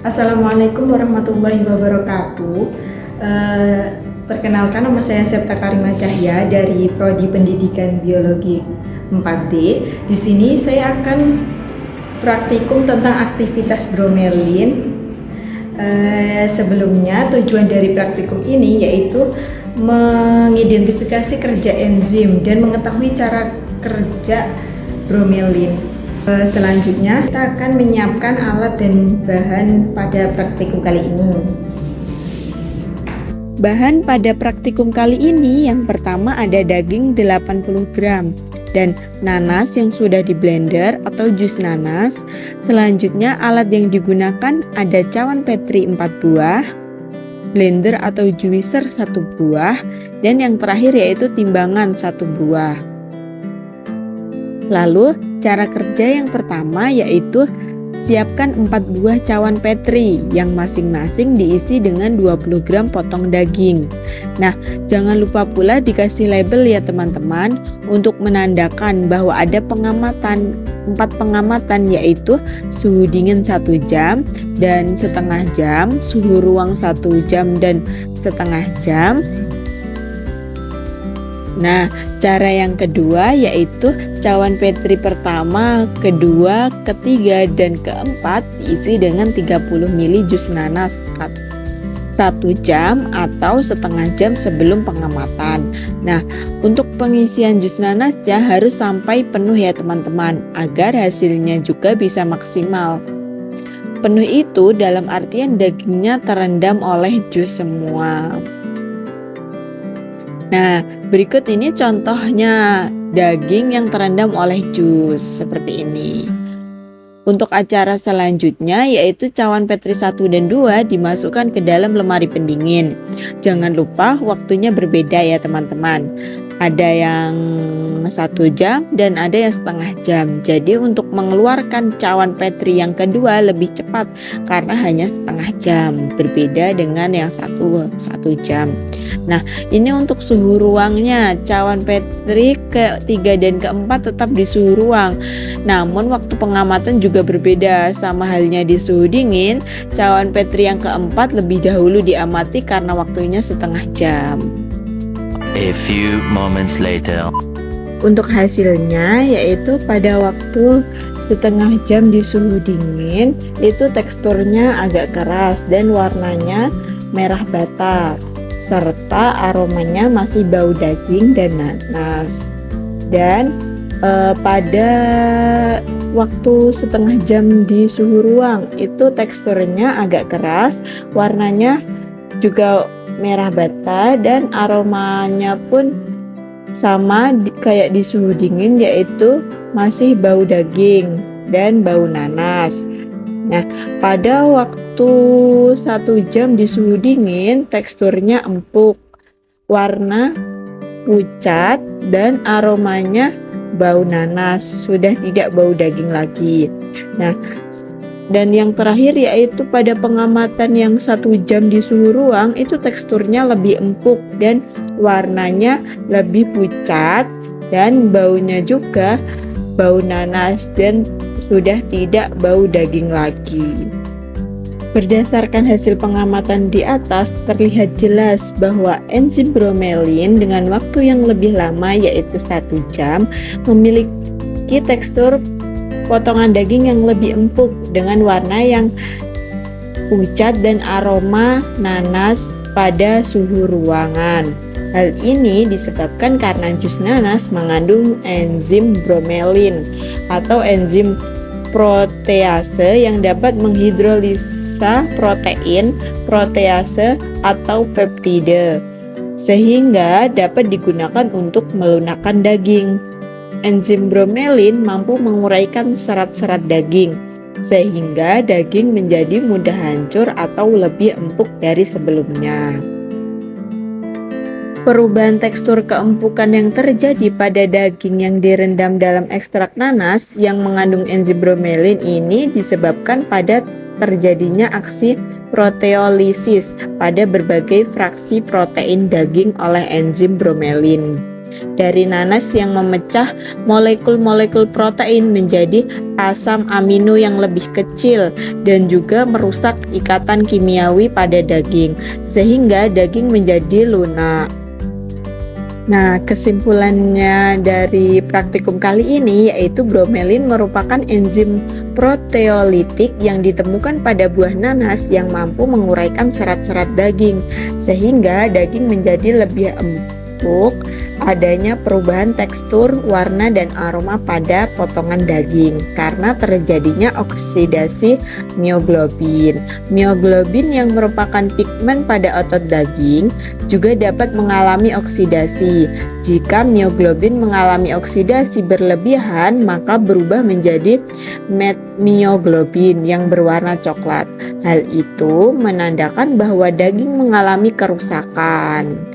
Assalamualaikum warahmatullahi wabarakatuh. Perkenalkan, nama saya Septa Karima Cahya dari Prodi Pendidikan Biologi 4D. Di sini saya akan praktikum tentang aktivitas bromelin. Sebelumnya tujuan dari praktikum ini yaitu mengidentifikasi kerja enzim dan mengetahui cara kerja bromelin. Selanjutnya kita akan menyiapkan alat dan bahan pada praktikum kali ini. Bahan pada praktikum kali ini yang pertama ada daging 80 gram dan nanas yang sudah di blender atau jus nanas. Selanjutnya alat yang digunakan ada cawan petri 4 buah, blender atau juicer 1 buah, dan yang terakhir yaitu timbangan 1 buah. Lalu cara kerja yang pertama yaitu siapkan 4 buah cawan petri yang masing-masing diisi dengan 20 gram potong daging. Nah, jangan lupa pula dikasih label ya teman-teman untuk menandakan bahwa ada 4 pengamatan yaitu suhu dingin 1 jam dan setengah jam, suhu ruang 1 jam dan setengah jam. Nah, cara yang kedua yaitu cawan petri pertama, kedua, ketiga, dan keempat diisi dengan 30 ml jus nanas 1 jam atau setengah jam sebelum pengamatan. Nah, untuk pengisian jus nanasnya harus sampai penuh ya teman-teman, agar hasilnya juga bisa maksimal. Penuh itu dalam artian dagingnya terendam oleh jus semua. Nah, berikut ini contohnya daging yang terendam oleh jus seperti ini. Untuk acara selanjutnya yaitu cawan petri 1 dan 2 dimasukkan ke dalam lemari pendingin. Jangan lupa waktunya berbeda ya teman-teman. Ada yang 1 jam dan ada yang setengah jam. Jadi untuk mengeluarkan cawan petri yang kedua lebih cepat karena hanya setengah jam, berbeda dengan yang satu jam. Nah, ini untuk suhu ruangnya. Cawan petri ketiga dan keempat tetap di suhu ruang. Namun waktu pengamatan juga berbeda. Sama halnya di suhu dingin, cawan petri yang keempat lebih dahulu diamati karena waktunya setengah jam. A few moments later. Untuk hasilnya yaitu pada waktu setengah jam di suhu dingin itu teksturnya agak keras dan warnanya merah bata, serta aromanya masih bau daging dan nanas. Dan pada waktu setengah jam di suhu ruang itu teksturnya agak keras, warnanya juga merah bata dan aromanya pun sama kayak di suhu dingin, yaitu masih bau daging dan bau nanas. Nah, pada waktu 1 jam di suhu dingin teksturnya empuk, warna pucat dan aromanya bau nanas, sudah tidak bau daging lagi. Nah, dan yang terakhir yaitu pada pengamatan yang 1 jam di suhu ruang itu teksturnya lebih empuk dan warnanya lebih pucat dan baunya juga bau nanas dan sudah tidak bau daging lagi. Berdasarkan hasil pengamatan di atas terlihat jelas bahwa enzim bromelin dengan waktu yang lebih lama yaitu 1 jam memiliki tekstur potongan daging yang lebih empuk dengan warna yang pucat dan aroma nanas pada suhu ruangan. Hal ini disebabkan karena jus nanas mengandung enzim bromelin atau enzim protease yang dapat menghidrolisa protein, protease atau peptida sehingga dapat digunakan untuk melunakkan daging. Enzim bromelin mampu menguraikan serat-serat daging, sehingga daging menjadi mudah hancur atau lebih empuk dari sebelumnya. Perubahan tekstur keempukan yang terjadi pada daging yang direndam dalam ekstrak nanas yang mengandung enzim bromelin ini disebabkan pada terjadinya aksi proteolisis pada berbagai fraksi protein daging oleh enzim bromelin. dari nanas yang memecah molekul-molekul protein menjadi asam amino yang lebih kecil dan juga merusak ikatan kimiawi pada daging sehingga daging menjadi lunak. Nah, kesimpulannya dari praktikum kali ini yaitu bromelin merupakan enzim proteolitik yang ditemukan pada buah nanas yang mampu menguraikan serat-serat daging sehingga daging menjadi lebih empuk, adanya perubahan tekstur, warna, dan aroma pada potongan daging karena terjadinya oksidasi mioglobin. Mioglobin yang merupakan pigmen pada otot daging juga dapat mengalami oksidasi. Jika mioglobin mengalami oksidasi berlebihan, maka berubah menjadi metmioglobin yang berwarna coklat. Hal itu menandakan bahwa daging mengalami kerusakan.